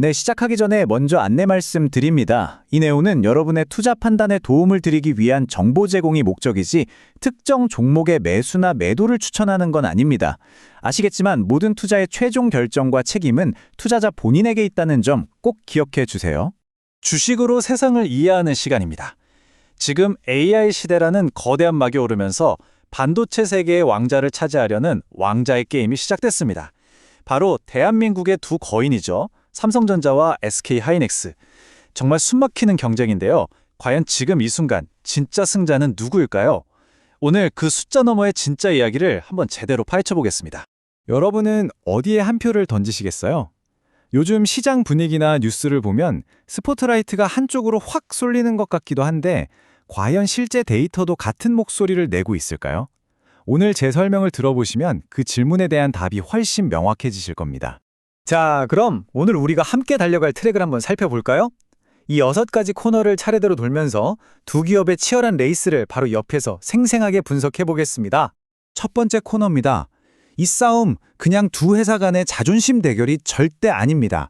네, 시작하기 전에 먼저 안내 말씀 드립니다. 이 내용은 여러분의 투자 판단에 도움을 드리기 위한 정보 제공이 목적이지 특정 종목의 매수나 매도를 추천하는 건 아닙니다. 아시겠지만 모든 투자의 최종 결정과 책임은 투자자 본인에게 있다는 점 꼭 기억해 주세요. 주식으로 세상을 이해하는 시간입니다. 지금 AI 시대라는 거대한 막이 오르면서 반도체 세계의 왕자를 차지하려는 왕자의 게임이 시작됐습니다. 바로 대한민국의 두 거인이죠. 삼성전자와 SK하이닉스. 정말 숨막히는 경쟁인데요. 과연 지금 이 순간 진짜 승자는 누구일까요? 오늘 그 숫자 너머의 진짜 이야기를 한번 제대로 파헤쳐 보겠습니다. 여러분은 어디에 한 표를 던지시겠어요? 요즘 시장 분위기나 뉴스를 보면 스포트라이트가 한쪽으로 확 쏠리는 것 같기도 한데 과연 실제 데이터도 같은 목소리를 내고 있을까요? 오늘 제 설명을 들어보시면 그 질문에 대한 답이 훨씬 명확해지실 겁니다. 자, 그럼 오늘 우리가 함께 달려갈 트랙을 한번 살펴볼까요? 이 6가지 코너를 차례대로 돌면서 두 기업의 치열한 레이스를 바로 옆에서 생생하게 분석해 보겠습니다. 첫 번째 코너입니다. 이 싸움 그냥 두 회사 간의 자존심 대결이 절대 아닙니다.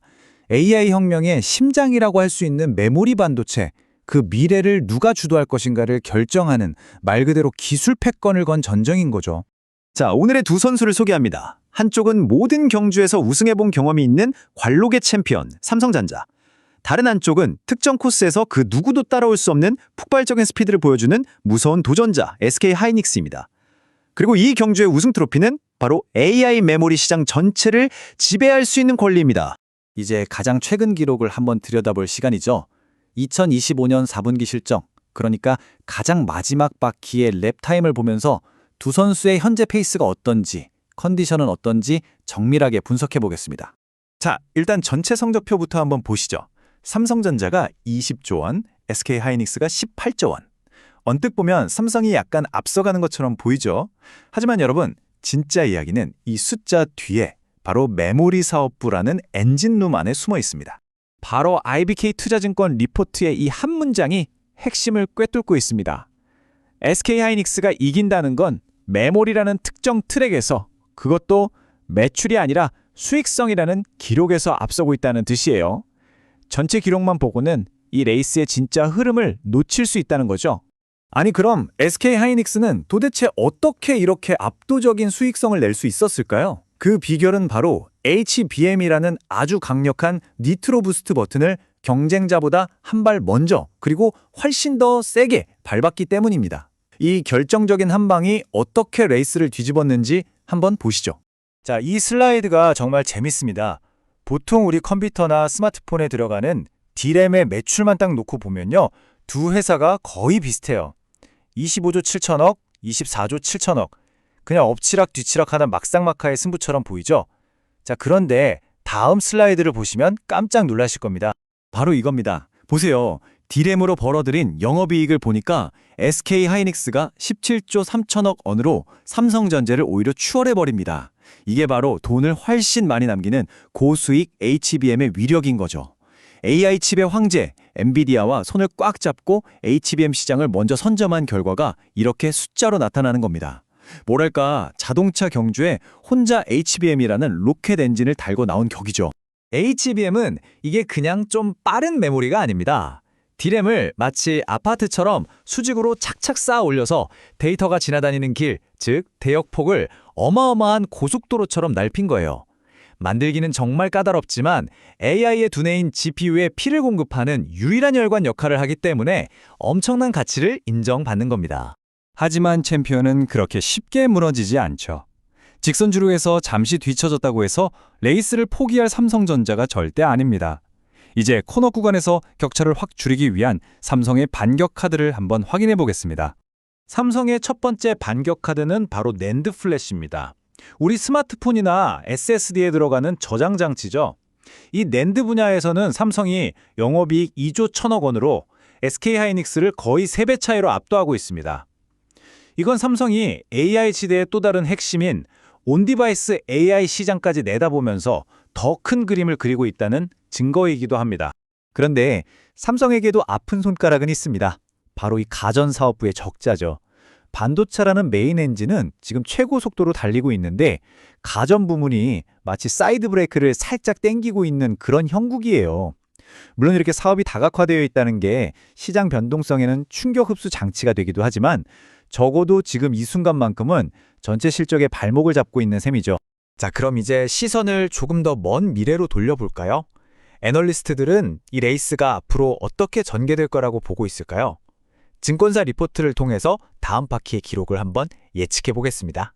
AI 혁명의 심장이라고 할 수 있는 메모리 반도체, 그 미래를 누가 주도할 것인가를 결정하는 말 그대로 기술 패권을 건 전쟁인 거죠. 자, 오늘의 두 선수를 소개합니다. 한쪽은 모든 경주에서 우승해본 경험이 있는 관록의 챔피언, 삼성전자. 다른 한쪽은 특정 코스에서 그 누구도 따라올 수 없는 폭발적인 스피드를 보여주는 무서운 도전자, SK하이닉스입니다. 그리고 이 경주의 우승 트로피는 바로 AI 메모리 시장 전체를 지배할 수 있는 권리입니다. 이제 가장 최근 기록을 한번 들여다볼 시간이죠. 2025년 4분기 실적, 그러니까 가장 마지막 바퀴의 랩타임을 보면서 두 선수의 현재 페이스가 어떤지, 컨디션은 어떤지 정밀하게 분석해 보겠습니다. 자, 일단 전체 성적표부터 한번 보시죠. 삼성전자가 20조 원, SK하이닉스가 18조 원. 언뜻 보면 삼성이 약간 앞서가는 것처럼 보이죠? 하지만 여러분, 진짜 이야기는 이 숫자 뒤에 바로 메모리 사업부라는 엔진룸 안에 숨어 있습니다. 바로 IBK 투자증권 리포트의 이 한 문장이 핵심을 꿰뚫고 있습니다. SK하이닉스가 이긴다는 건 메모리라는 특정 트랙에서, 그것도 매출이 아니라 수익성이라는 기록에서 앞서고 있다는 뜻이에요. 전체 기록만 보고는 이 레이스의 진짜 흐름을 놓칠 수 있다는 거죠. 아니 그럼 SK하이닉스는 도대체 어떻게 이렇게 압도적인 수익성을 낼 수 있었을까요? 그 비결은 바로 HBM이라는 아주 강력한 니트로 부스트 버튼을 경쟁자보다 한 발 먼저 그리고 훨씬 더 세게 밟았기 때문입니다. 이 결정적인 한 방이 어떻게 레이스를 뒤집었는지 한번 보시죠. 자, 이 슬라이드가 정말 재밌습니다. 보통 우리 컴퓨터나 스마트폰에 들어가는 D램의 매출만 딱 놓고 보면요. 두 회사가 거의 비슷해요. 25조 7천억, 24조 7천억. 그냥 엎치락 뒤치락 하는 막상막하의 승부처럼 보이죠? 자, 그런데 다음 슬라이드를 보시면 깜짝 놀라실 겁니다. 바로 이겁니다. 보세요. D램으로 벌어들인 영업이익을 보니까 SK하이닉스가 17조 3천억 원으로 삼성전자를 오히려 추월해버립니다. 이게 바로 돈을 훨씬 많이 남기는 고수익 HBM의 위력인 거죠. AI 칩의 황제, 엔비디아와 손을 꽉 잡고 HBM 시장을 먼저 선점한 결과가 이렇게 숫자로 나타나는 겁니다. 뭐랄까, 자동차 경주에 혼자 HBM이라는 로켓 엔진을 달고 나온 격이죠. HBM은 이게 그냥 좀 빠른 메모리가 아닙니다. D램을 마치 아파트처럼 수직으로 착착 쌓아 올려서 데이터가 지나다니는 길, 즉 대역폭을 어마어마한 고속도로처럼 넓힌 거예요. 만들기는 정말 까다롭지만 AI의 두뇌인 GPU에 피를 공급하는 유일한 혈관 역할을 하기 때문에 엄청난 가치를 인정받는 겁니다. 하지만 챔피언은 그렇게 쉽게 무너지지 않죠. 직선주로에서 잠시 뒤처졌다고 해서 레이스를 포기할 삼성전자가 절대 아닙니다. 이제 코너 구간에서 격차를 확 줄이기 위한 삼성의 반격 카드를 한번 확인해 보겠습니다. 삼성의 첫 번째 반격 카드는 바로 낸드 플래시입니다. 우리 스마트폰이나 SSD에 들어가는 저장 장치죠. 이 낸드 분야에서는 삼성이 영업이익 2조 1천억 원으로 SK하이닉스를 거의 3배 차이로 압도하고 있습니다. 이건 삼성이 AI 시대의 또 다른 핵심인 온디바이스 AI 시장까지 내다보면서 더 큰 그림을 그리고 있다는 증거이기도 합니다. 그런데 삼성에게도 아픈 손가락은 있습니다. 바로 이 가전사업부의 적자죠. 반도체라는 메인 엔진은 지금 최고 속도로 달리고 있는데 가전 부문이 마치 사이드 브레이크를 살짝 땡기고 있는 그런 형국이에요. 물론 이렇게 사업이 다각화되어 있다는 게 시장 변동성에는 충격 흡수 장치가 되기도 하지만 적어도 지금 이 순간만큼은 전체 실적의 발목을 잡고 있는 셈이죠. 자, 그럼 이제 시선을 조금 더 먼 미래로 돌려볼까요? 애널리스트들은 이 레이스가 앞으로 어떻게 전개될 거라고 보고 있을까요? 증권사 리포트를 통해서 다음 바퀴의 기록을 한번 예측해 보겠습니다.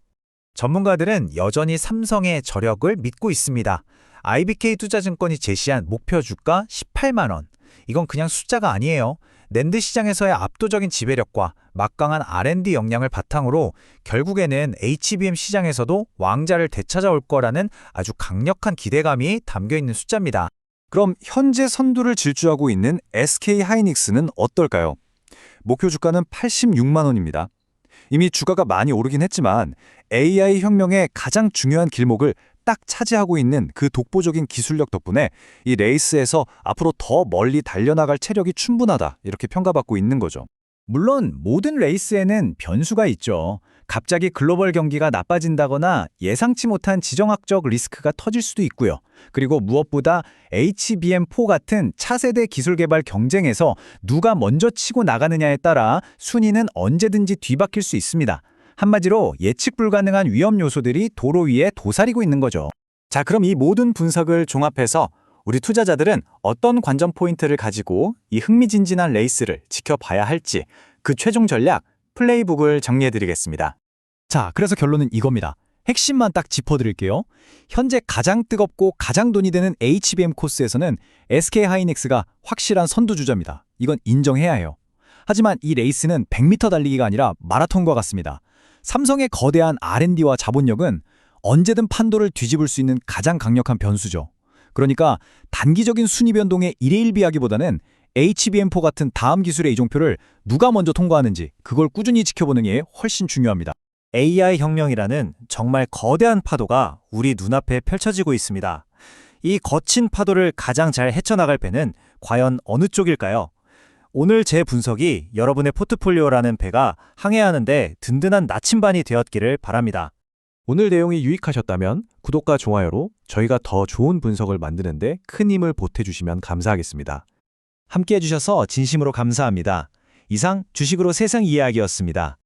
전문가들은 여전히 삼성의 저력을 믿고 있습니다. IBK 투자증권이 제시한 목표 주가 18만 원. 이건 그냥 숫자가 아니에요. 낸드 시장에서의 압도적인 지배력과 막강한 R&D 역량을 바탕으로 결국에는 HBM 시장에서도 왕자를 되찾아올 거라는 아주 강력한 기대감이 담겨 있는 숫자입니다. 그럼 현재 선두를 질주하고 있는 SK 하이닉스는 어떨까요? 목표 주가는 86만 원입니다. 이미 주가가 많이 오르긴 했지만 AI 혁명의 가장 중요한 길목을 딱 차지하고 있는 그 독보적인 기술력 덕분에 이 레이스에서 앞으로 더 멀리 달려나갈 체력이 충분하다 이렇게 평가받고 있는 거죠. 물론 모든 레이스에는 변수가 있죠. 갑자기 글로벌 경기가 나빠진다거나 예상치 못한 지정학적 리스크가 터질 수도 있고요. 그리고 무엇보다 HBM4 같은 차세대 기술 개발 경쟁에서 누가 먼저 치고 나가느냐에 따라 순위는 언제든지 뒤바뀔 수 있습니다. 한마디로 예측 불가능한 위험 요소들이 도로 위에 도사리고 있는 거죠. 자, 그럼 이 모든 분석을 종합해서 우리 투자자들은 어떤 관전 포인트를 가지고 이 흥미진진한 레이스를 지켜봐야 할지 그 최종 전략, 플레이북을 정리해드리겠습니다. 자, 그래서 결론은 이겁니다. 핵심만 딱 짚어드릴게요. 현재 가장 뜨겁고 가장 돈이 되는 HBM 코스에서는 SK 하이닉스가 확실한 선두주자입니다. 이건 인정해야 해요. 하지만 이 레이스는 100m 달리기가 아니라 마라톤과 같습니다. 삼성의 거대한 R&D와 자본력은 언제든 판도를 뒤집을 수 있는 가장 강력한 변수죠. 그러니까 단기적인 순위 변동의 1의 1비하기보다는 HBM4 같은 다음 기술의 이종표를 누가 먼저 통과하는지 그걸 꾸준히 지켜보는 게 훨씬 중요합니다. AI 혁명이라는 정말 거대한 파도가 우리 눈앞에 펼쳐지고 있습니다. 이 거친 파도를 가장 잘 헤쳐나갈 배는 과연 어느 쪽일까요? 오늘 제 분석이 여러분의 포트폴리오라는 배가 항해하는데 든든한 나침반이 되었기를 바랍니다. 오늘 내용이 유익하셨다면 구독과 좋아요로 저희가 더 좋은 분석을 만드는데 큰 힘을 보태주시면 감사하겠습니다. 함께 해주셔서 진심으로 감사합니다. 이상 주식으로 세상 이야기였습니다.